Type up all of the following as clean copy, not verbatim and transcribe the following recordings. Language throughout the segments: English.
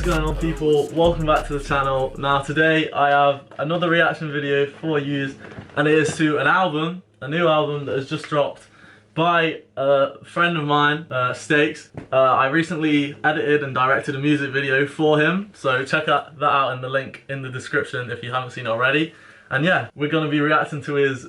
going on, people? Welcome back to the channel. Now today I have another reaction video for you, and it is to a new album that has just dropped by a friend of mine, Stakes. I recently edited and directed a music video for him, so check that out in the link in the description if you haven't seen it already. And yeah, we're going to be reacting to his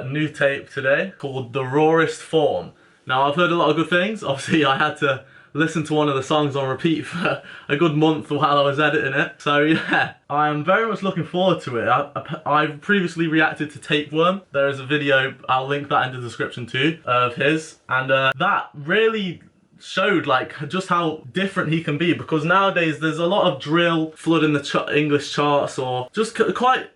new tape today called The Rawest Form. Now I've heard a lot of good things. Obviously I had to listen to one of the songs on repeat for a good month while I was editing it. So yeah, I am very much looking forward to it. I've previously reacted to Tapeworm. There is a video, I'll link that in the description too, of his. And that really showed like just how different he can be, because nowadays there's a lot of drill flooding the English charts, or just quite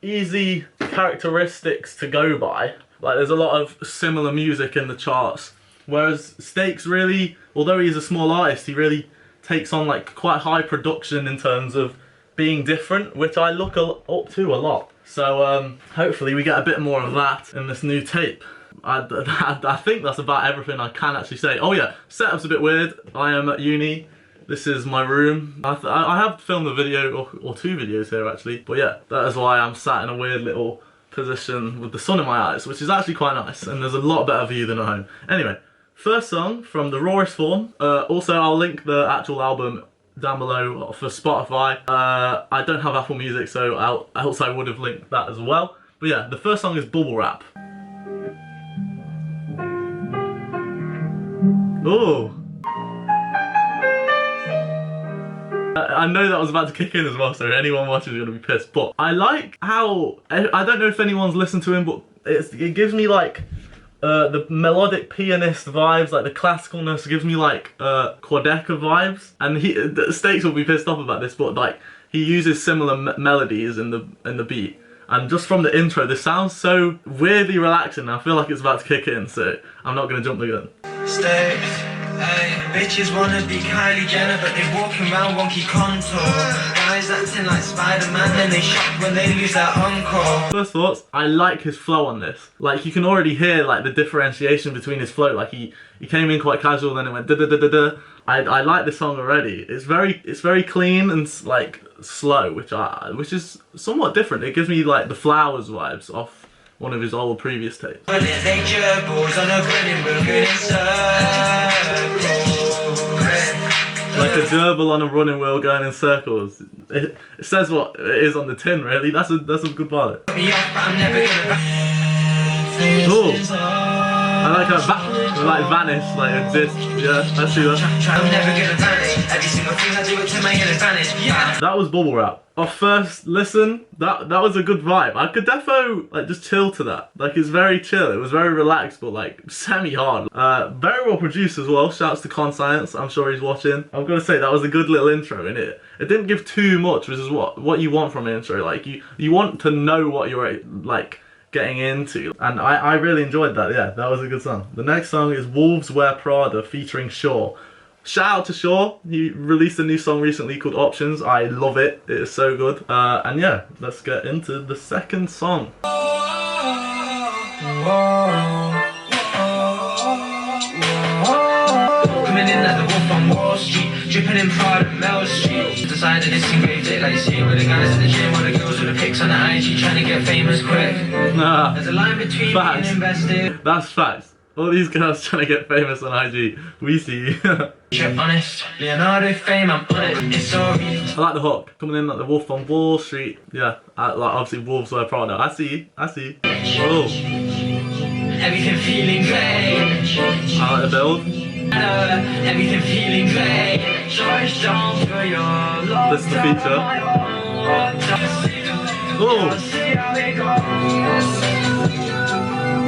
easy characteristics to go by. Like there's a lot of similar music in the charts. Whereas Stakes really, although he's a small artist, he really takes on like quite high production in terms of being different, which I look up to a lot. So hopefully we get a bit more of that in this new tape. I think that's about everything I can actually say. Oh yeah, setup's a bit weird. I am at uni. This is my room. I have filmed a video, or two videos here actually. But yeah, that is why I'm sat in a weird little position with the sun in my eyes, which is actually quite nice. And there's a lot better view than at home. Anyway. First song from The Rawest Form. Also, I'll link the actual album down below for Spotify. I don't have Apple Music, so else I would have linked that as well. But yeah, the first song is Bubble Wrap. Oh. I know that was about to kick in as well, so anyone watching is going to be pissed. But I like how, I don't know if anyone's listened to him, but it gives me like the melodic pianist vibes, like the classicalness gives me like Quadeca vibes. And Stakes will be pissed off about this, but like he uses similar melodies in the beat. And just from the intro, this sounds so weirdly relaxing. I feel like it's about to kick in, so I'm not gonna jump the gun. Stakes, hey, bitches wanna be Kylie Jenner, but they walking around wonky contour. Guys acting like Spider-Man, then they shock when they lose their encore. First thoughts, I like his flow on this. Like you can already hear like the differentiation between his flow. Like he came in quite casual, then it went da da da da da. I like this song already. It's very clean and like slow, which is somewhat different. It gives me like the Flowers vibes off one of his old previous tapes. Like a gerbil on a running wheel going in circles. It says what it is on the tin, really. That's a good part. Oh. I like her like vanish, like exist. Yeah, I see that. I'm never gonna vanish. Every single thing I do it to my advantage. Yeah. That was Bubble Wrap. Our first listen, that was a good vibe. I could defo like just chill to that. Like it's very chill. It was very relaxed, but like semi-hard. Very well produced as well. Shouts to Conscience. I'm sure he's watching. I'm gonna say that was a good little intro in it. It didn't give too much, which is what you want from an intro. Like you want to know what you're like getting into, and I really enjoyed that. Yeah, that was a good song. The next song is Wolves Wear Prada featuring Shaw. Shout out to Shaw. He released a new song recently called Options. I love it. It is so good. And yeah, let's get into the second song. Coming in like the wolf on Wall Street, dripping in Prada Mel Street. Decided to engage it like see with the guys in the gym or the girls with the pics on the IG trying to get famous quick. Nah, there's a line between facts. Being invested. That's facts. All these girls trying to get famous on IG. We see you. Honest, Leonardo fame, I'm on it. It's so real. I like the hook. Coming in like the wolf on Wall Street. Yeah, like obviously Wolves Wear Prada. I see you. I see you. Oh. Everything feeling great. I like the build. Everything feeling great. This is the feature.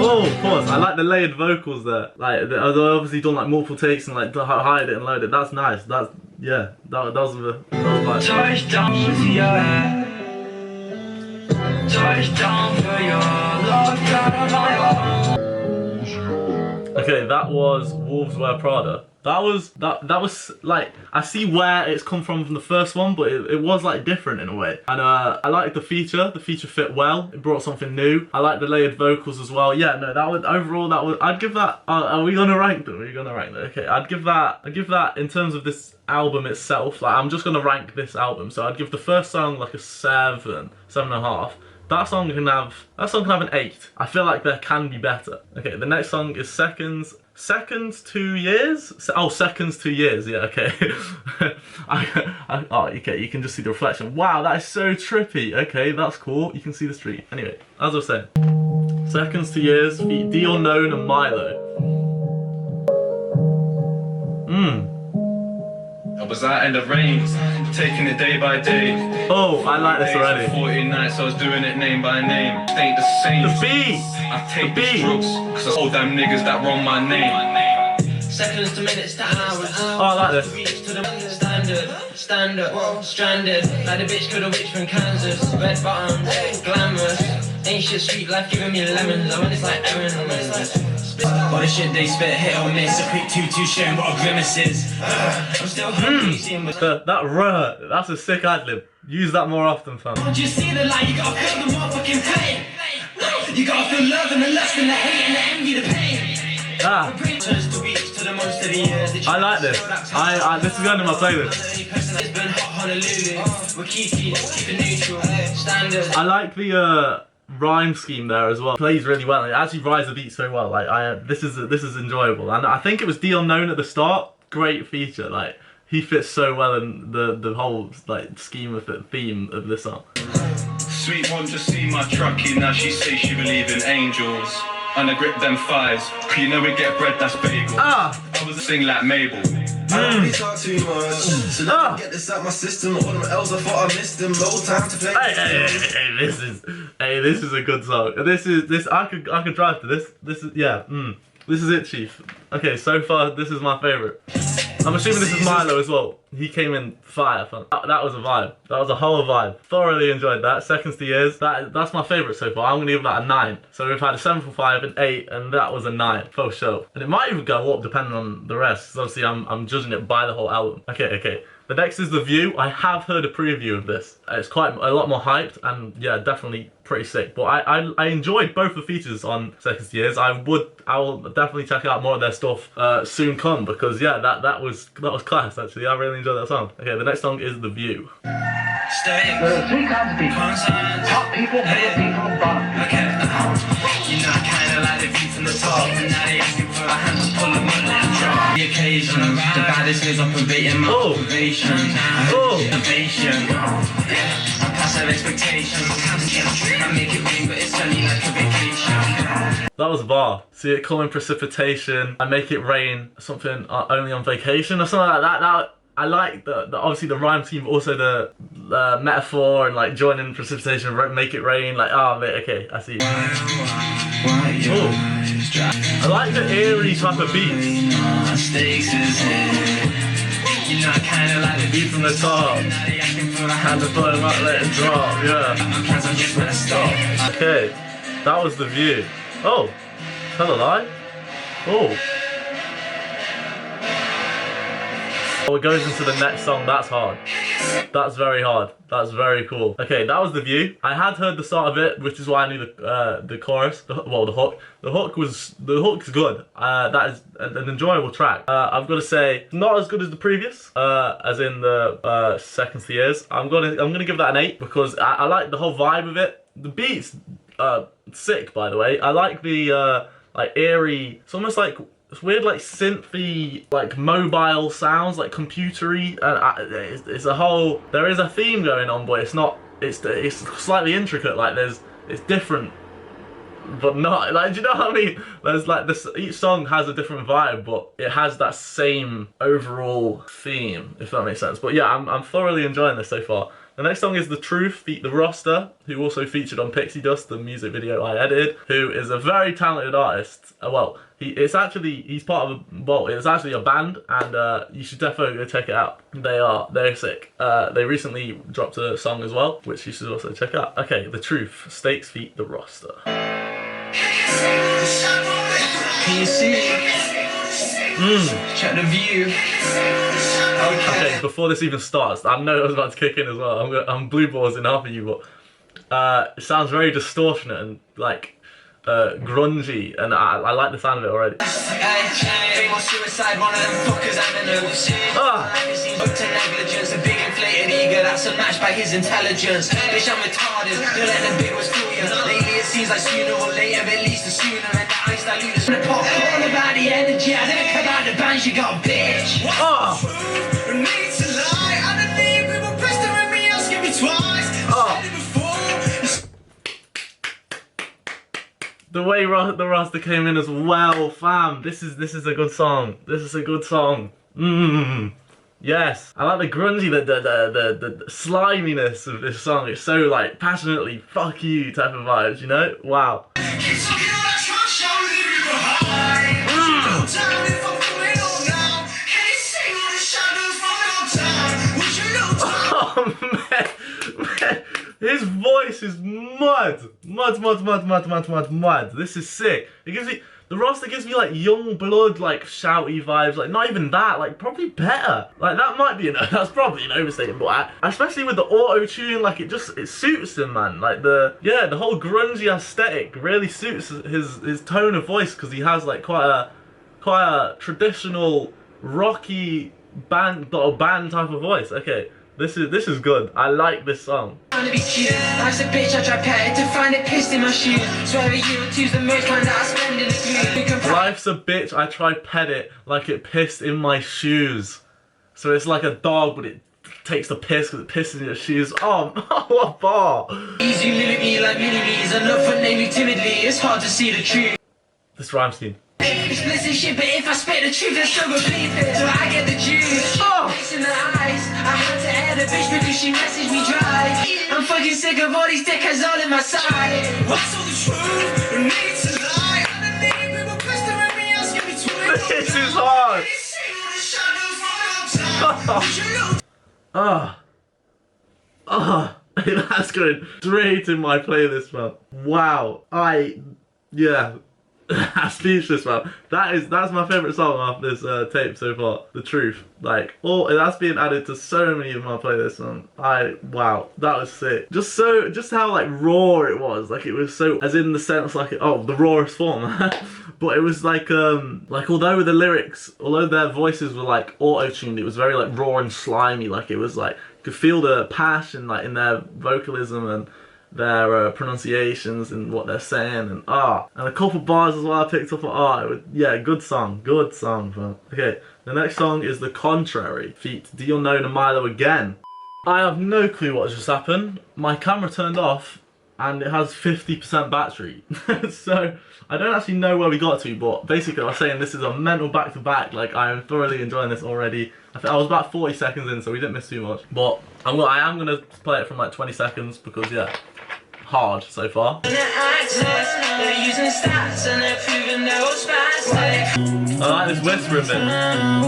Oh, pause. I like the layered vocals there. Like they've obviously done like multiple takes and like hide it and load it. That's nice. That's yeah. That was like. Okay, that was Wolves Wear Prada. That was like, I see where it's come from the first one, but it was like different in a way. And I like the feature fit well. It brought something new. I like the layered vocals as well. Yeah, no, that was overall, that was, I'd give that, are we gonna rank them? Are we gonna rank them? Okay, I'd give that in terms of this album itself, like I'm just gonna rank this album. So I'd give the first song like a 7.5. That song can have an 8. I feel like there can be better. Okay, the next song is Seconds 2 years? Oh, Seconds 2 years, yeah, okay. Oh, okay, you can just see the reflection. Wow, that is so trippy. Okay, that's cool. You can see the street. Anyway, as I was saying, Seconds 2 years, feat D Unknown and Milo. I was out in the rain, taking it day by day. Oh, I like this already. 40 nights, I was doing it name by name. Ain't the same. The beat! I take these drugs, cause I told them niggas that run my name. Seconds to minutes to hours. Oh, I like this. Reach to the standard, stranded. Like the bitch could have witch from Kansas. Red bottoms, glamorous. Ain't shit sweet life giving me lemons. I want this like Aaron. All the shit they spit, hit or miss. A quick 2-2 showing what a grimace is. I'm still That's a sick ad-lib. Use that more often, fam. Don't you see the light? You gotta feel the motherfucking pain. You gotta feel love and the lust and the hate and the envy, the pain. I like this. This is going in my playlist. I like the rhyme scheme there as well. It plays really well. It actually rides the beat so well. Like this is enjoyable. And I think it was D Unknown at the start. Great feature. Like he fits so well in the whole like scheme of the theme of this song. Sweet one just see my truckie, now she say she believe in angels. And I grip them thighs, you know we get bread that's bagel. I was a sing like Mabel. I don't really talk too much, so let me get this out my system. All them else I thought I missed them. No time to play. Hey, this is a good song. I could drive to this. This is This is it, Chief. Okay, so far this is my favourite. I'm assuming this is Milo as well. He came in fire. That was a vibe. That was a whole vibe. Thoroughly enjoyed that. Seconds to Years. That's my favourite so far. I'm gonna give that a 9. So we've had a 7.5, an 8, and that was a 9 for sure. And it might even go up depending on the rest. Because obviously I'm judging it by the whole album. Okay. The next is The View. I have heard a preview of this. It's quite a lot more hyped and yeah, definitely pretty sick. But I enjoyed both the features on Seconds to Years. I will definitely check out more of their stuff soon come because yeah, that was class actually. I really enjoyed that song. Okay, the next song is The View. Stay. There's 3 kinds of people. Top people, middle people, and bottom. Okay. You know I kinda like the view from the top, and now they asking for a hand to pull them up, let them drop. The occasion, the baddest is operating my observation. Innovation. I pass their expectations. I make it rain, but it's sunny like a vacation. That was a bar. See it coming, precipitation. I make it rain. Something only on vacation or something like that. I like the obviously the rhyme scheme, also the metaphor and like joining precipitation, make it rain. Like okay, I see. Ooh. I like the eerie type of beats. You know I kinda like the View from the top. Hand the phone up, let it drop. Yeah. Okay, that was The View. Oh, tell a lie. Oh. Oh, it goes into the next song. That's hard. That's very hard. That's very cool. Okay, that was The View. I had heard the start of it, which is why I knew the chorus. The hook. The hook's good. That is an enjoyable track. I've got to say, not as good as the previous, as in the Seconds to Years. I'm gonna give that an 8 because I like the whole vibe of it. The beats, sick by the way. I like the like eerie. It's almost like. It's weird, like synthy, like mobile sounds, like computery, and it's a whole. There is a theme going on, but it's not. It's slightly intricate. Like it's different, but not. Like, do you know what I mean? There's like this. Each song has a different vibe, but it has that same overall theme, if that makes sense. But yeah, I'm thoroughly enjoying this so far. The next song is The Truth, feat The Roster, who also featured on Pixie Dust, the music video I edited, who is a very talented artist. Well, it's actually a band, and you should definitely go check it out. They're sick. They recently dropped a song as well, which you should also check out. Okay, The Truth, Stakes feat The Roster. Can you see? Check the view. Okay, before this even starts, I know I was about to kick in as well. I'm blue balls in half of you, but it sounds very distortionate and like grungy, and I like the sound of it already. Suicide, one of them fuckers I'm in a to negligence, a big inflated ego that's unmatched by his intelligence. Bitch, I'm retarded, don't let the big ones fool you. Lately it seems like sooner or later, but at least the sooner, and the ice dilute is gonna pop. All about the energy, I don't care about the bands you got, bitch. Need to lie, I don't need people pestering me, asking me twice. The way the Rasta came in as well, fam. This is a good song. This is a good song. Yes. I like the grungy, the sliminess of this song. It's so like passionately fuck you type of vibes, you know? Wow. Oh man. His voice is mud. This is sick. It gives me, the roster gives me like young blood, like shouty vibes. Like not even that, like probably better. Like that might be that's probably an overstatement, but especially with the auto tune, like it suits him, man. Like the whole grungy aesthetic really suits his tone of voice, because he has like quite a traditional rocky band type of voice. Okay. This is good. I like this song. Life's a bitch, I try petting to find it pissed in my shoes. Swear a year or two's the most time that I spend in the glue. Life's a bitch, I try pet it like it pissed in my shoes. So it's like a dog, but it takes the piss because it pisses in your shoes. Oh, what a bar. Easy mimic me like millimeters, and look for name you timidly. It's hard to see the truth. This rhyme scheme. Explicit shit, but if I spit the truth, then so go bleep it. So I get the juice. Face in the eyes. I had to add a bitch because she messaged me dry. I'm fucking sick of all these dickheads all in my side. What's all the truth? You need to lie. I don't need people pestering me, asking me twice. This is hard. That's going straight in my playlist, man. Wow. Yeah. Speechless, man. That's my favourite song off this tape so far. The Truth. Like, that's being added to so many of my playlists, and wow, that was sick. Just how like raw it was. Like it was so, as in the sense like the rawest form. But it was like although their voices were like auto-tuned, it was very like raw and slimy. Like it was like you could feel the passion like in their vocalism and their pronunciations and what they're saying, and a couple bars as well I picked up on. Good song, fam. Okay, the next song is The Contrary, feat Dion and Milo again. I have no clue what just happened. My camera turned off and it has 50% battery. So I don't actually know where we got to, but basically I was saying this is a mental back-to-back. Like I am thoroughly enjoying this already. I was about 40 seconds in, so we didn't miss too much. But I am gonna play it from like 20 seconds because hard so far. I like this whispering bit.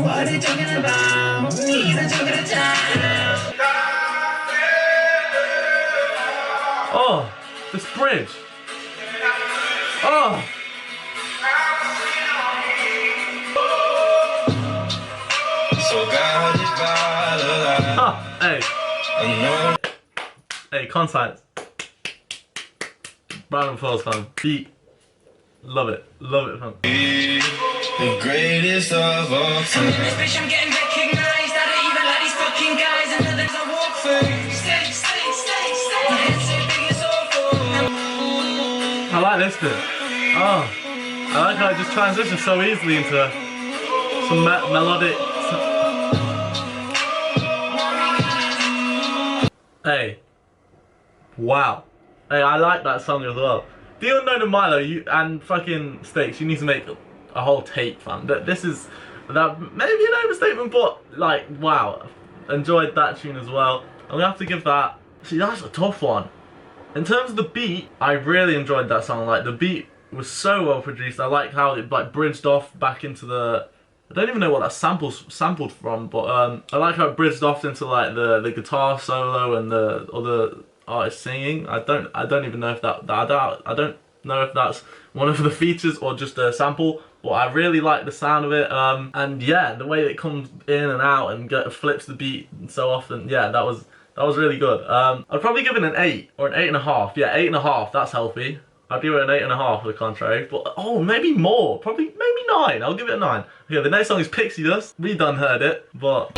What are they talking about? Even talking to time. Oh, this bridge. Oh. Hey. Hey, contact. Round of applause, fam. Beat. Love it, fam. The greatest of all time. I'm in this bitch, I'm getting recognized. I don't even like these fucking guys. And the things I walk through. Stay. My head's so big, it's awful. I like this bit. I like how it just transitions so easily into some melodic. Hey. Wow. Hey, I like that song as well. Dion and Milo, and fucking Stakes, you need to make a whole tape, fam. This is maybe an overstatement, but like, wow. Enjoyed that tune as well. I'm gonna have to give that. See, that's a tough one. In terms of the beat, I really enjoyed that song. Like the beat was so well produced. I like how it like bridged off back into the. I don't even know what that sampled from, but I like how it bridged off into like the guitar solo and the other artist singing. I don't even know if I don't know if that's one of the features or just a sample, but I really like the sound of it. And yeah, the way it comes in and out and flips the beat so often. Yeah, that was really good. I'd probably give it an 8 or an 8.5. Yeah, 8.5. That's healthy. I'd give it an 8.5 for the contrary. But oh, maybe more. Probably maybe 9. I'll give it a 9. Okay, the next song is Pixie Dust. We done heard it, but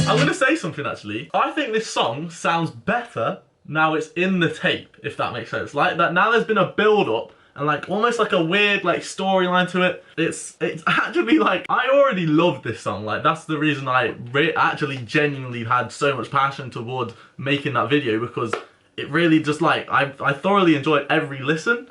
I'm gonna say something actually. I think this song sounds better now it's in the tape, if that makes sense. Like that now there's been a build up and like almost like a weird like storyline to it. It's actually like, I already loved this song. Like that's the reason I actually genuinely had so much passion towards making that video, because it really just like, I thoroughly enjoyed every listen.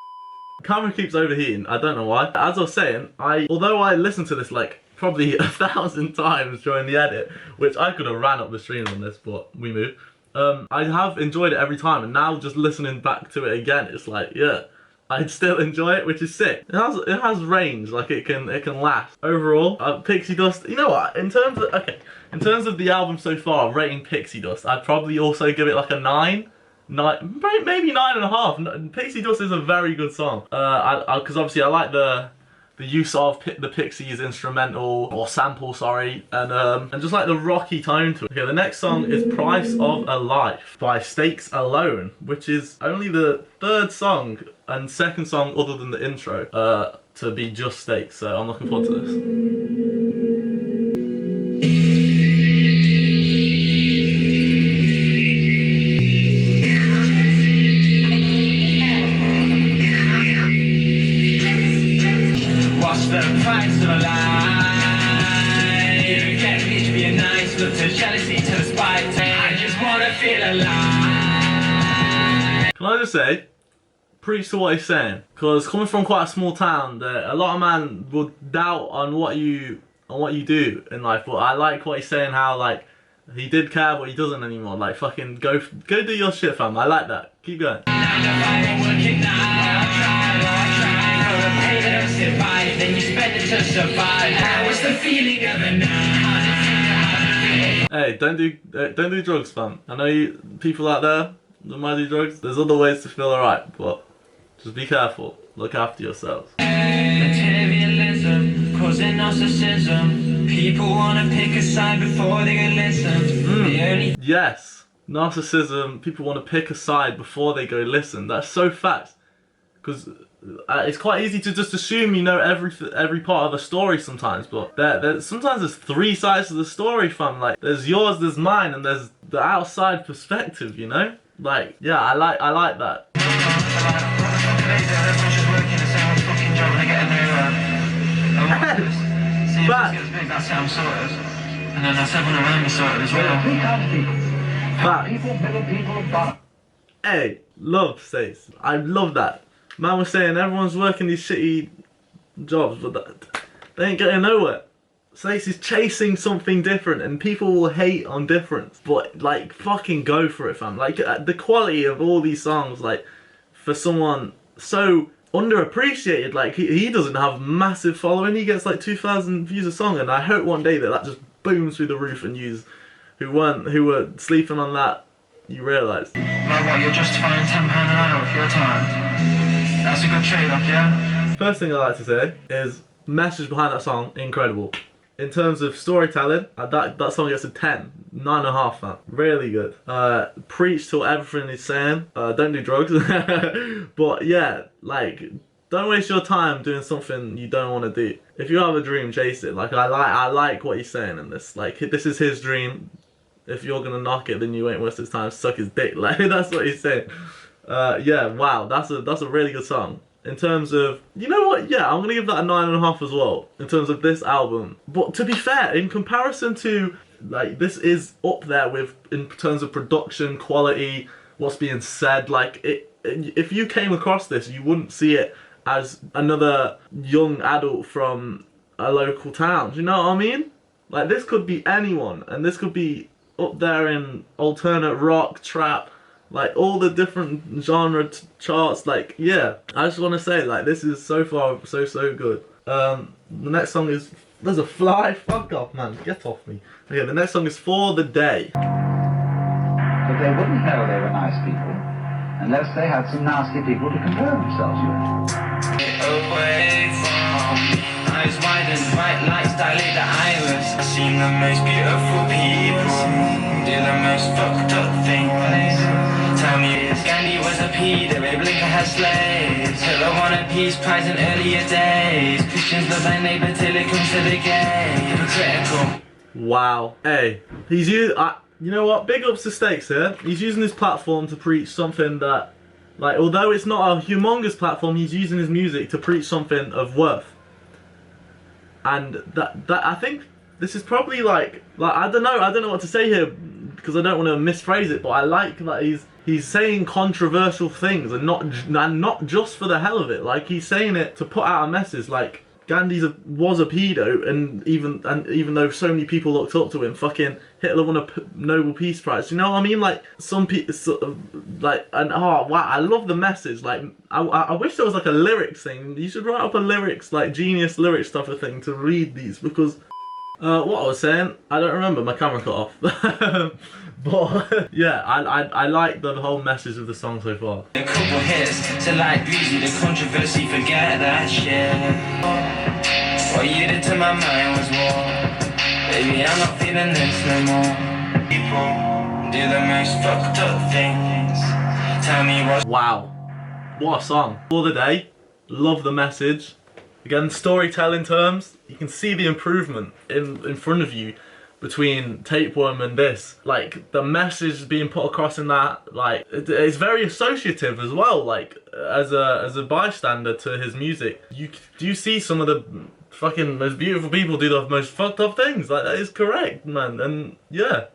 Camera keeps overheating, I don't know why. As I was saying, although I listened to this like probably 1,000 times during the edit, which I could have ran up the stream on this, but we moved. I have enjoyed it every time, and now just listening back to it again, it's like, yeah, I'd still enjoy it, which is sick. It has range, like it can last. Overall, Pixie Dust, you know what, in terms of the album so far, rating Pixie Dust, I'd probably also give it like a 9. Maybe 9.5. Pixie Dust is a very good song. Because obviously I like the use of the Pixies instrumental, or sample, sorry, and just like the rocky tone to it. Okay, the next song is Price of a Life by Stakes Alone, which is only the 3rd song and 2nd song other than the intro to be just Stakes, so I'm looking forward to this. Can I just say, preach to what he's saying, because coming from quite a small town, a lot of man would doubt on what you do in life. But I like what he's saying, how like he did care but he doesn't anymore. Like fucking go do your shit, fam. I like that. Keep going. Hey, don't do drugs, fam. I know people out there that might do drugs. There's other ways to feel alright, but just be careful. Look after yourselves. Materialism, causing narcissism. People wanna pick a side before they go listen. Yes, narcissism. People want to pick a side before they go listen. That's so facts. Because it's quite easy to just assume you know every part of a story sometimes, but sometimes there's 3 sides to the story, fam. Like there's yours, there's mine, and there's the outside perspective, you know? Like, yeah, I like that. And then that's everyone around me sorted as well. Hey, love Stace. I love that. Man was saying everyone's working these shitty jobs, but they ain't getting nowhere. Stace is chasing something different, and people will hate on difference. But like, fucking go for it, fam. Like the quality of all these songs, like for someone so underappreciated, like he doesn't have massive following. He gets like 2,000 views a song, and I hope one day that just booms through the roof, and you who were sleeping on that, you realise. Like what, you're justifying £10 an hour with your time? That's a good trade-off, yeah? First thing I like to say is message behind that song, incredible. In terms of storytelling, that song gets a 10, 9.5, man. Really good. Preach to everything he's saying. Don't do drugs. But yeah, like, don't waste your time doing something you don't want to do. If you have a dream, chase it. Like I like what he's saying in this. Like this is his dream. If you're gonna knock it, then you ain't waste his time. Suck his dick. Like that's what he's saying. Yeah, wow, that's a really good song. In terms of, you know what, yeah, I'm gonna give that a 9.5 as well, in terms of this album. But to be fair, in comparison to, like, this is up there with, in terms of production, quality, what's being said, like, if you came across this, you wouldn't see it as another young adult from a local town, do you know what I mean? Like, this could be anyone, and this could be up there in alternate rock, trap, like all the different genre charts. Like, yeah, I just want to say, like, this is so far so good. The next song is, there's a fly, fuck off, man, get off me. Okay, the next song is For the Day. But they wouldn't know they were nice people unless they had some nasty people to compare themselves with. Away from me, eyes wide and bright lights dilate the iris. I've seen the most beautiful people do the most fucked up things. Tell me if Gandhi was a pedo, Biblica had slaves. Hitler won a peace prize in earlier days. Christians love their neighbor till it comes to the gay. Hypocritical. Wow. Hey, he's used. You know what? Big ups to Stakes here. He's using his platform to preach something that, like, although it's not a humongous platform, he's using his music to preach something of worth. And that I think this is probably like I don't know what to say here because I don't want to misphrase it, but I like that he's saying controversial things and not just for the hell of it. Like, he's saying it to put out a message. Like, Gandhi was a pedo, and even though so many people looked up to him, fucking Hitler won a Nobel Peace Prize. You know what I mean? Like, some people like, and oh wow, I love the message. Like, I wish there was like a lyrics thing. You should write up a lyrics, like genius lyrics stuff a thing to read these, because what I was saying, I don't remember. My camera cut off. But yeah, I like the whole message of the song so far. A couple hits to like breezy, the controversy, forget that shit. What you did to my mind was war. Baby, I'm not feeling this no more. People do the most fucked up things. Tell me what. Wow, what a song. For the day, love the message. Again, storytelling terms, you can see the improvement in front of you between Tapeworm and this. Like, the message being put across in that, like, it's very associative as well. Like, as a bystander to his music, you see some of the fucking most beautiful people do the most fucked up things. Like, that is correct, man. And yeah,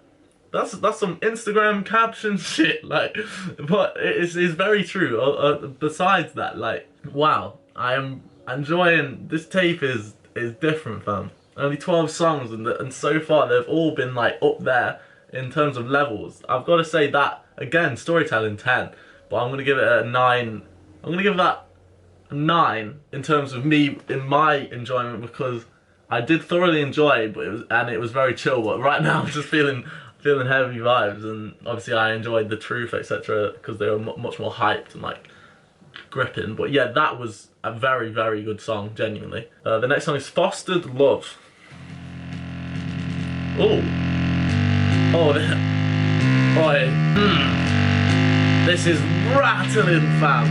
that's some Instagram caption shit. Like, but it's very true. Besides that, like, wow, I am enjoying this tape. Is different, fam. Only 12 songs, and so far they've all been like up there in terms of levels. I've got to say that again, storytelling 10, but I'm gonna give it a 9. I'm gonna give that a 9 in terms of me in my enjoyment, because I did thoroughly enjoy it, but it was very chill. But right now I'm just feeling heavy vibes, and obviously I enjoyed the Truth, etc., because they were much more hyped and like gripping. But yeah, that was a very, very good song, genuinely. The next song is Fostered Love. Oh, this is rattling, fam.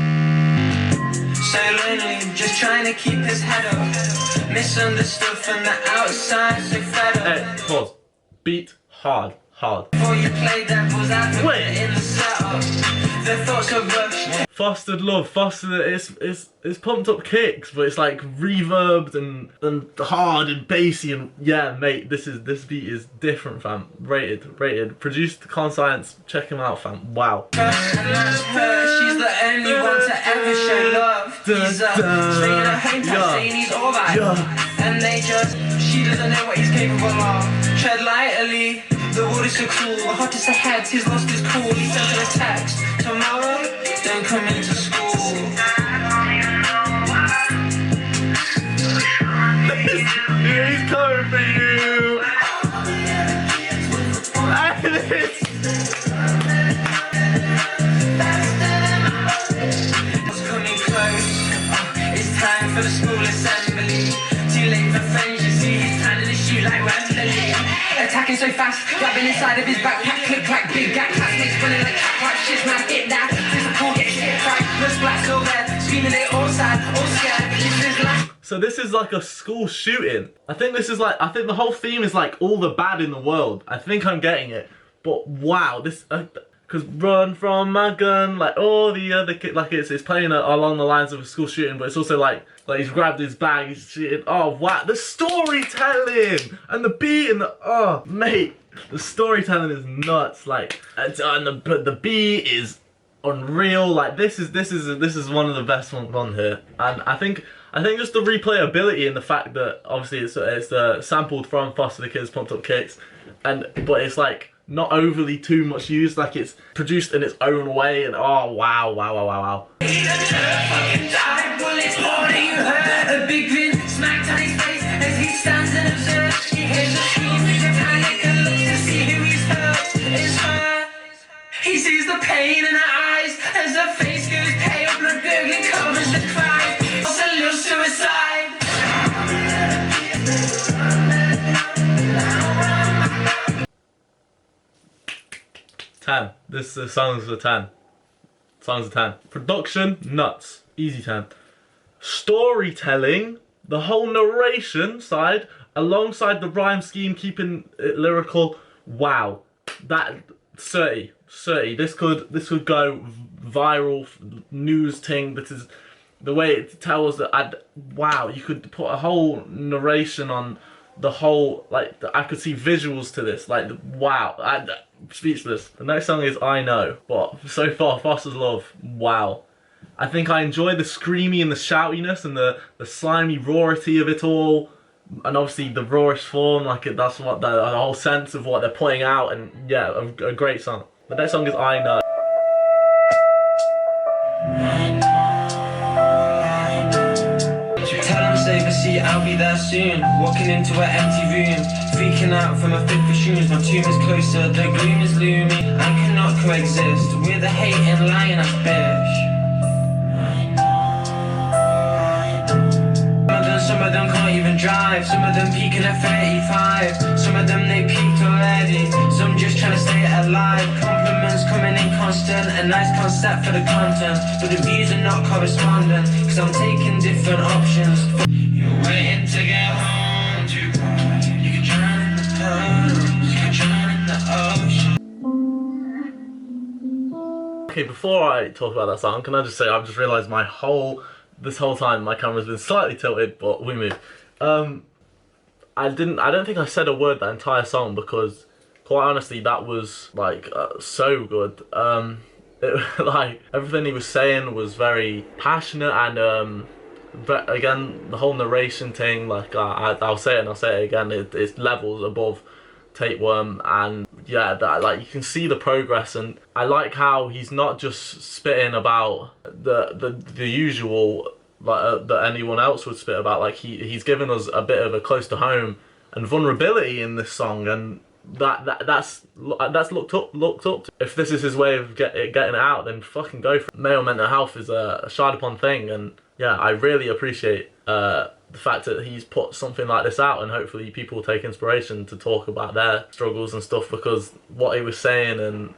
So lonely, just trying to keep his head up. Misunderstood from the outside, so fed up. Hey, pause. Beat hard. Before you play devil's advocate in the setup, the thoughts are rushed. Fostered Love, it's pumped up kicks, but it's like reverbed and hard and bassy, and yeah, mate, this beat is different, fam. Rated. Produced Conscience, check him out, fam. Wow. And that's her, she's the only one to ever show love. He's staying at home, saying he's alright, and she doesn't know what he's capable of. Tread lightly. The waters are cool, the hottest ahead, he's lost his cool. He sent her a text, tomorrow, don't come into school. He's coming for you! It's coming close, it's time for the school assembly. Too late for friends, you see, he's turning his shoe like Wembley. Attacking so fast, grabbing inside of his backpack, click clack, big gap, classmates running like cat, shit's man, hit that. Physical, get shit right, no splats all there, screaming they all sad, all scared. This is last. So this is like a school shooting. I think the whole theme is like all the bad in the world. I think I'm getting it, but wow, this. Because run from my gun, like all the other kids, like it's playing along the lines of a school shooting, but it's also like he's grabbed his bag, he's shooting. Oh wow, the storytelling and the beat and oh mate, the storytelling is nuts. Like and the beat is unreal. Like this is one of the best ones on here, and I think just the replayability and the fact that obviously it's sampled from Foster the Kid's Pumped Up Kicks, but it's like not overly too much used, like it's produced in its own way, and oh wow. A big grin smacked on his face as he stands and observes. He hears the screams of panic and looks to see who he's hurt. It's her. He sees the pain in her eyes as the 10. This song's a 10. Song's a 10. Production, nuts. Easy 10. Storytelling, the whole narration side, alongside the rhyme scheme, keeping it lyrical. Wow. That 30. 30. This could go viral news thing. This is the way it tells that. Wow, you could put a whole narration on the whole, like, I could see visuals to this, like, wow, I'm speechless. The next song is I Know, but so far, Foster's Love, wow. I think I enjoy the screamy and the shoutiness and the slimy rawity of it all, and obviously the rawest form, like, that's what the whole sense of what they're putting out, and yeah, a great song. The next song is I Know. See, I'll be there soon. Walking into an empty room, freaking out from a fit for shoes. My tomb is closer, the gloom is looming. I cannot coexist with a hating, lying ass bitch. Some of them can't even drive. Some of them peaking at 35. Some of them they peaked already. Some just trying to stay alive. Compliments coming in constant. A nice concept for the content, but the views are not corresponding, cause I'm taking different options. Waiting to get home to cry. You can drown in the puddles, you can drown in the ocean. Okay, before I talk about that song, can I just say I've just realised this whole time my camera's been slightly tilted, but we move. I don't think I said a word that entire song because, quite honestly, that was like so good. Like everything he was saying was very passionate and. But again, the whole narration thing, like I'll say it and I'll say it again, it's levels above Tapeworm, and yeah, that, like, you can see the progress, and I like how he's not just spitting about the usual like that anyone else would spit about. Like he's given us a bit of a close to home and vulnerability in this song, and that's looked up to. If this is his way of getting it out, then fucking go for it. Male mental health is a shied upon thing, and yeah, I really appreciate the fact that he's put something like this out, and hopefully people take inspiration to talk about their struggles and stuff, because what he was saying, and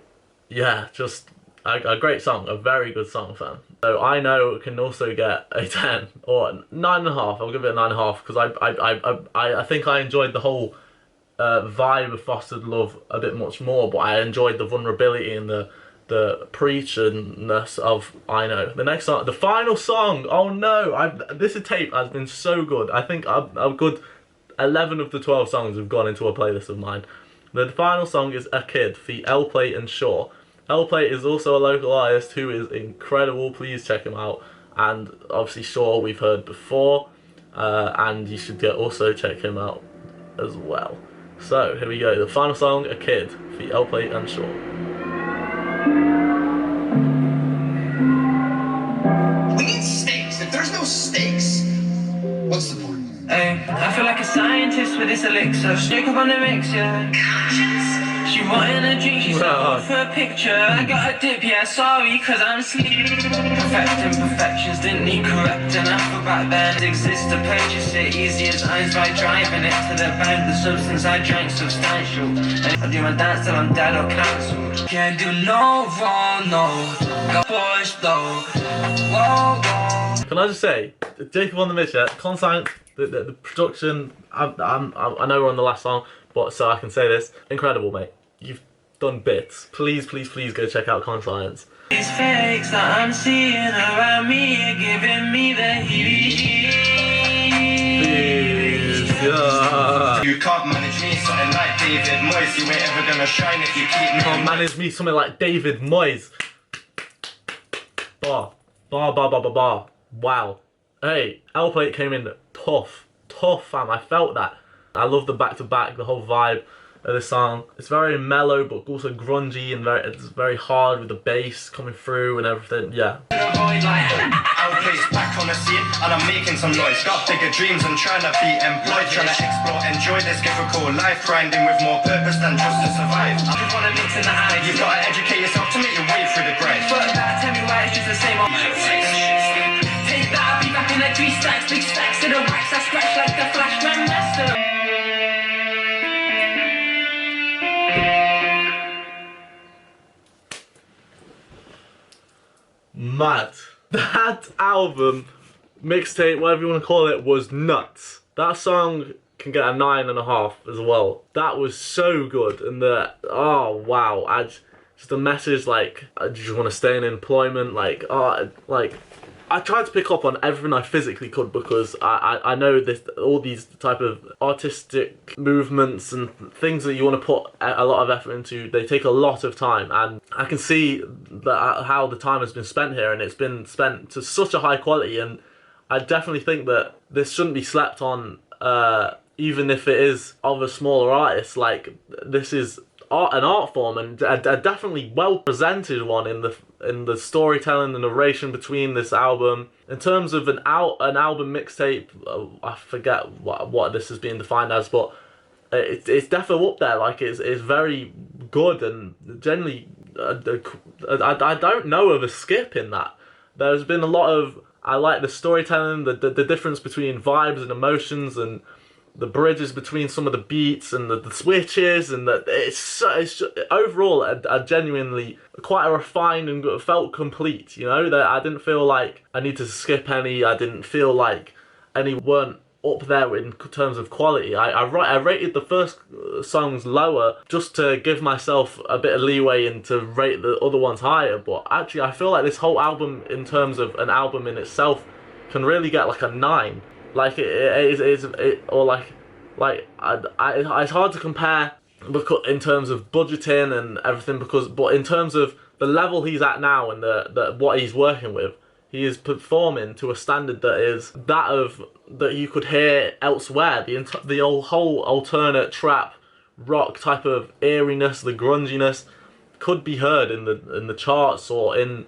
yeah, just a great song, a very good song, fam. So I Know it can also get a 10 or 9.5. I'll give it a 9.5 because I think I enjoyed the whole vibe of Fostered Love a bit much more, but I enjoyed the vulnerability and the preacherness of I Know. The next song, the final song, oh no, this tape has been so good. I think a good 11 of the 12 songs have gone into a playlist of mine. The final song is A Kid for L-Plate and Shaw. L-Plate is also a local artist who is incredible. Please check him out. And obviously Shaw we've heard before, and you should also check him out as well. So here we go, the final song, A Kid for L-Plate and Shaw. We need stakes. If there's no stakes, what's the point? Hey, I feel like a scientist with this elixir. Stick up on the mix, yeah. She wanted a drink, she started for a picture. I got a dip, yeah, sorry, cause I'm asleep. Perfect imperfections didn't need correcting. After back then it exists to purchase it. Easy as eyes by driving it to the bank. The substance I drank substantial. And I do my dance till I'm dead or cancelled. Can't do no wrong, no. Got pushed though. Whoa, whoa. Can I just say, Jacob on the mix, yeah, Consigned, the production, I know we're on the last song, but so I can say this, incredible, mate. You've done bits. Please, please, please go check out Conscience. These fakes that I'm seeing around me are giving me the heat. Yeah. You can't manage me, something like David Moyes. You ain't ever gonna shine if you keep me. Can't manage me, something like David Moyes. Bar. Wow. Hey, L-Plate came in tough, fam. I felt that. I love the back-to-back, the whole vibe of the song. It's very mellow, but also grungy, and it's very hard with the bass coming through and everything. Yeah. L-Plate's back on the scene, and I'm making some noise. Got bigger dreams and trying to be employed, trying to explore, enjoy this difficult life, grinding with more purpose than just to survive. I just wanna mix in the eye. You've got to educate yourself to make your way through the grind. But that, tell me why it's just the same old take that, I'll be back in like 3 stacks, big stacks in the wax, I scratch like the Flash Grandmaster. mad. That album, mixtape, whatever you want to call it, was nuts. That song can get a 9.5 as well. That was so good, and oh wow, just a message like, do you want to stay in employment? Like, I tried to pick up on everything I physically could because I know all these type of artistic movements and things that you want to put a lot of effort into, they take a lot of time, and I can see how the time has been spent here, and it's been spent to such a high quality, and I definitely think that this shouldn't be slept on, even if it is of a smaller artist. Like, this is an art form, and a definitely well presented one in the storytelling, the narration between this album. In terms of an album mixtape, I forget what this is being defined as, but it's definitely up there. Like, it's very good, and generally I don't know of a skip in that. There's been a lot of, I like the storytelling, the difference between vibes and emotions, and the bridges between some of the beats, and the switches, and it's overall a genuinely quite a refined and felt complete. You know, that I didn't feel like I need to skip any. I didn't feel like any weren't up there in terms of quality. I rated the first songs lower just to give myself a bit of leeway and to rate the other ones higher. But actually, I feel like this whole album, in terms of an album in itself, can really get like a 9. Like it's hard to compare because in terms of budgeting and everything, but in terms of the level he's at now and the what he's working with, he is performing to a standard that is that you could hear elsewhere. The whole alternate trap rock type of eeriness, the grunginess, could be heard in the charts, or in,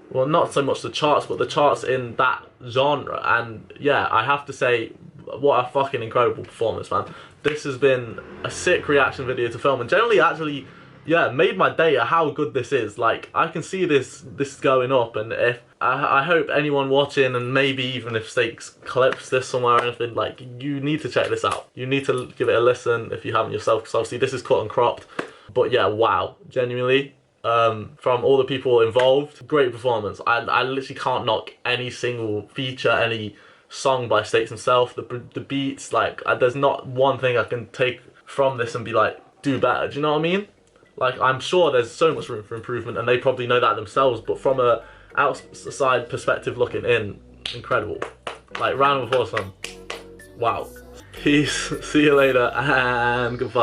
well, not so much the charts, but the charts in that genre. And yeah, I have to say, what a fucking incredible performance, man. This has been a sick reaction video to film, and generally actually, yeah, made my day at how good this is. Like, I can see this going up, and if I hope anyone watching, and maybe even if Stakes clips this somewhere or anything, like, you need to check this out. You need to give it a listen if you haven't yourself, because obviously this is cut and cropped. But yeah, wow, genuinely, from all the people involved, great performance. I literally can't knock any single feature, any song by Stakes himself. The beats, like, there's not one thing I can take from this and be like, do better. Do you know what I mean? Like, I'm sure there's so much room for improvement, and they probably know that themselves, but from a outside perspective looking in, incredible. Like, round of applause, man. Wow. Peace, see you later, and goodbye.